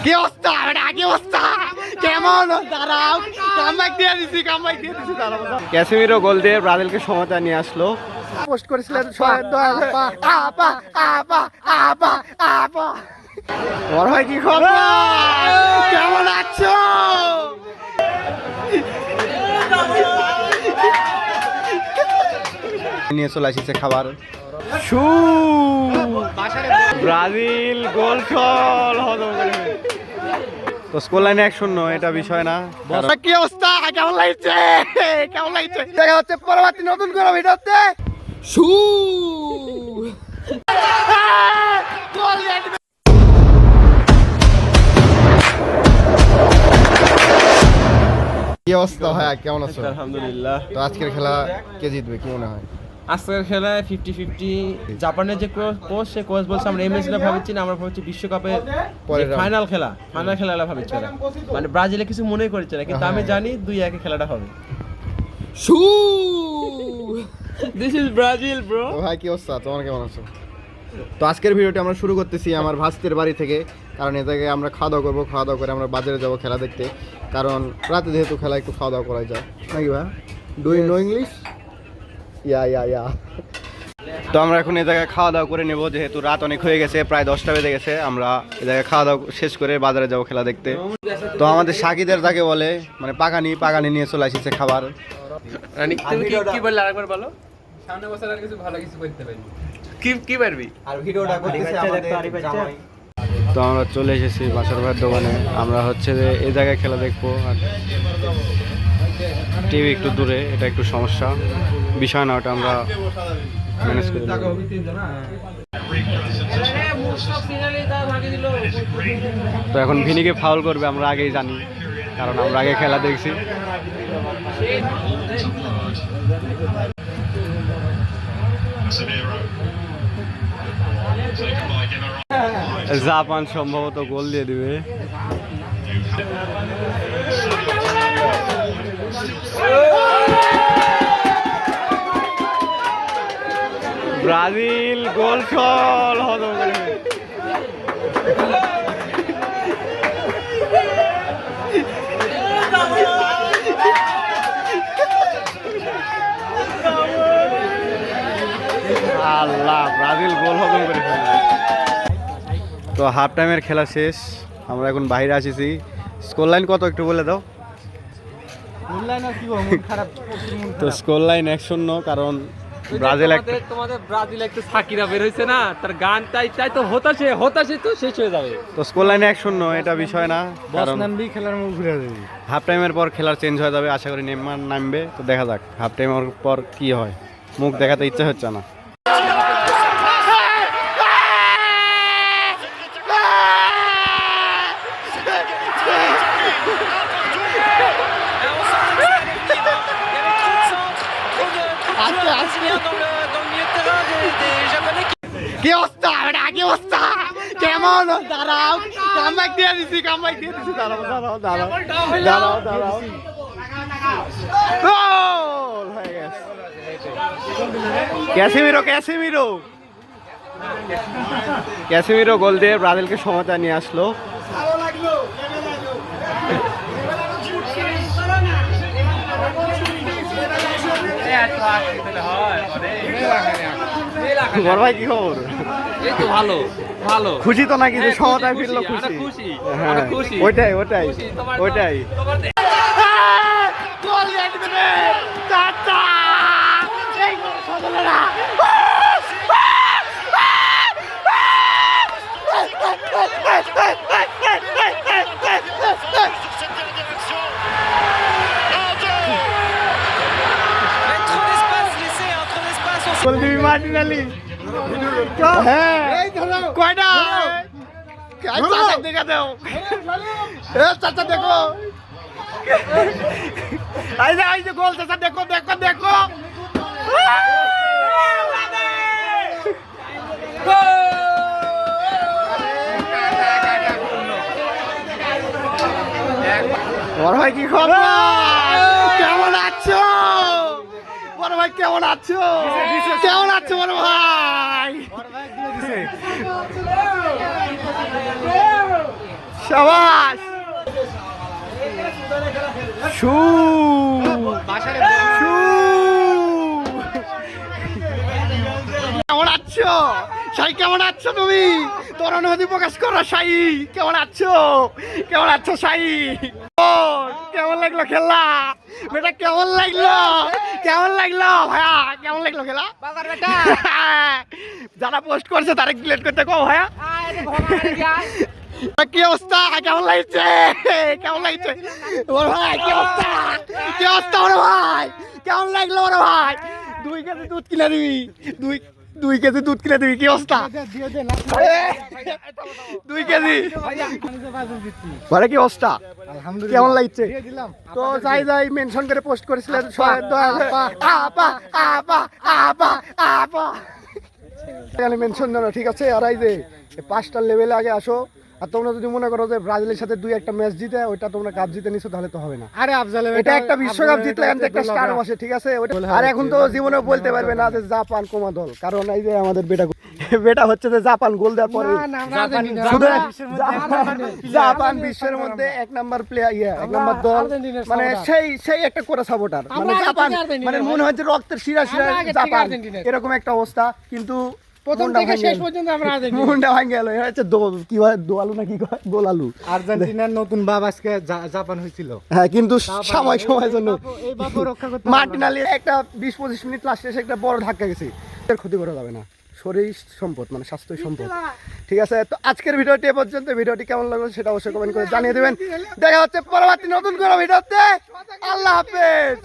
কি অবস্থা কি অবস্থা কেমন দাঁড়াও কামব্যাক দিয়ে দিছি দাঁড়াও ক্যাসেমিরো গোল দিয়ে ব্রাজিলকে সমতা নিয়ে আসলো পোস্ট করেছিলেন আপা আপা আপা আপা বড় ভাই কি খবর কেমন আছো নিয়ে চলে আসছে খাবার ব্রাজিল গোল ফল হজম করে তো স্কোর লাইনে 1-0 এটা বিষয় না কি অবস্থা কেমন লাগছে দেখা হচ্ছে পরবর্তী নতুন কোনো ভিডিওতে কি অবস্থা ভাই কেমন আছো আলহামদুলিল্লাহ। তো আজকের খেলা কে জিতবে কি মনে হয় আজকের খেলায় 50-50 জাপানের যে কোচ সে কোচ বলছে আমরা এই ম্যাচটা ভাবছি না আমরা ভাবছি বিশ্বকাপের ফাইনাল খেলা ভাবছি না মানে ব্রাজিলে কিছু মনে করছে না কিন্তু আমি জানি 2-1 খেলাটা হবে দিস ইজ ব্রাজিল ব্রো। ভাই কি অবস্থা তোমার কেমন আছো তো আজকের ভিডিওটি আমরা শুরু করতেছি আমার ভাস্তের বাড়ি থেকে কারণ এ জায়গায় আমরা খাওয়া দাওয়া করবো খাওয়া দাওয়া করে আমরা বাজারে যাবো খেলা দেখতে কারণ রাতে যেহেতু খেলা একটু খাওয়া দাওয়া করা যায় নাকি ভাই ডু ইউ নো ইংলিশ ইয়া তো আমরা এখন এই জায়গায় খাওয়া দাওয়া করে নেবো যেহেতু রাত অনেক হয়ে গেছে প্রায় 10টা বেজে গেছে আমরা এই জায়গায় খাওয়া দাওয়া শেষ করে বাজারে যাবো খেলা দেখতে তো আমাদের সাকিদের যাকে বলে মানে পাগানি নিয়ে চলে আসছে খাবার তুমি কি বললে আরেকবার বলো সামনে বছর আর কিছু ভালো কিছু করতে পারবি কি পারবি আর ভিডিওটা করতেছে আমাদের জামাই তো আমরা চলে এসেছি বাসার ভাইয়ের দোকানে আমরা হচ্ছে যে এই জায়গায় খেলা দেখবো আর টিভি একটু দূরে এটা একটু সমস্যা বিষয় না ওটা আমরা ম্যানেজ করে নেব তো এখন ভিনিকে ফাউল করবে আমরা আগেই জানি কারণ আমরা আগে খেলা দেখছি জাপান সম্ভবত গোল দিয়ে দিবে ব্রাজিল গোল ফল হজম করে আল্লাহ ব্রাজিল গোল হজম করে ফেলবে তো হাফ টাইমের খেলা শেষ আমরা এখন বাইরে আসিছি স্কোর লাইন কত একটু বলে দাও তো স্কোর লাইন 1-0 কারণ ব্রাজিল তোমাদের ব্রাজিল একটু সাকিরা বের হইছে না তার গান তাই তো হতাশে তো শেষ হয়ে যাবে তো স্কোর লাইনে 1-0 এটা বিষয় না কারণ খেলার মুখ ঘুরে যাবে হাফ টাইমের পর খেলার চেঞ্জ হয়ে যাবে আশা করি নেইমার নামবে তো দেখা যাক হাফ টাইমের পর কি হয় মুখ দেখাতে ইচ্ছা হচ্ছে না কি অবস্থা কি অবস্থা কেমন দাঁড়াও কামব্যাক দিয়ে দিছি দাঁড়াও গোল হয়ে গেছে ক্যাসেমিরো গোল দিয়ে ব্রাজিলকে সমতা নিয়ে আসলো বড় ভাই কি খবর এই তো ভালো খুশি তো নাকি যে সমতায় ফিরলো খুশি হ্যাঁ ওইটাই মার্টিনালি হ্যাঁ কয়টা দেখা দাও চাচা দেখো এই যে গোল চাচা দেখো বড় ভাই কি খবর কেমন আছো বড় ভাই কেমন আছো বড় ভাই শাবাশ শু শু কেমন আছো সাই? কেমন আছো তুমি? তোর অনুভূতি প্রকাশ করো সাই। কেমন আছো? কেমন আছো সাই? ও কেমন লাগলো খেলা বেটা? কেমন লাগলো? কেমন লাগলো ভাইয়া? কেমন লাগলো খেলা? যারা পোস্ট করছে তারা ডিলিট করতে কও ভাইয়া। কি অবস্থা? কেমন লাগছে? কেমন লাগছে ওর ভাই? কি অবস্থা? কি অবস্থা ওর ভাই? কেমন লাগলো ওর ভাই? 2 কেজি দুধ কিনে দিবি? 2 কেজি দুধ কিনে দিবি? কি অবস্থা? 2 কেজি ভাই কি অবস্থা? কেমন লাগছে? তো যাই যাই মেনশন করে পোস্ট করেছিলেন মেনশন জানো, ঠিক আছে? আর এই যে 5টার লেভেলে আগে আসো। আর তোমরা যদি মনে করো যে ব্রাজিলের সাথে 2-1 ম্যাচ জিতে ওইটা তোমরা কাপ জিতে নিছো তাহলে তো হবে না। আরে আফজাল এটা একটা বিশ্বকাপ জিতলে একটা স্টার বসে, ঠিক আছে? আর এখন তো জীবনে বলতে পারবে না যে জাপান কোমা দল, কারণ এই যে আমাদের বেটা হচ্ছে যে জাপান গোল দেওয়ার পরে শুধু জাপান বিশ্বের মধ্যে 1 নাম্বার প্লেয়ার, 1 নাম্বার দল, মানে সেই একটা করে সাপোর্টার, মানে জাপান মানে মনে হয় যে রক্তের শিরা জাপান, এরকম একটা অবস্থা। কিন্তু প্রথম থেকে শেষ পর্যন্ত আমরা আর্জেন্টিনা। মুন্ডা ভাঙ গেল। এটা হচ্ছে কি হয় দোয়ালু নাকি গোলালু। আর্জেন্টিনার নতুন বাপ আজকে জাপান হয়েছিল। হ্যাঁ, কিন্তু সময়ের জন্য এই বাপও রক্ষা করতে মার্টিনালি একটা 20-25 মিনিট লাস্টে এসে একটা বড় ধাক্কা গেছে। এর ক্ষতি করা যাবে না, শরীর সম্পদ মানে স্বাস্থ্যই সম্পদ, ঠিক আছে? তো আজকের ভিডিওটি এ পর্যন্ত। ভিডিওটি কেমন লাগলো সেটা অবশ্যই কমেন্ট করে জানিয়ে দেবেন। দেখা হচ্ছে পরবর্তী নতুন কোনো ভিডিওতে। আল্লাহ হাফেজ।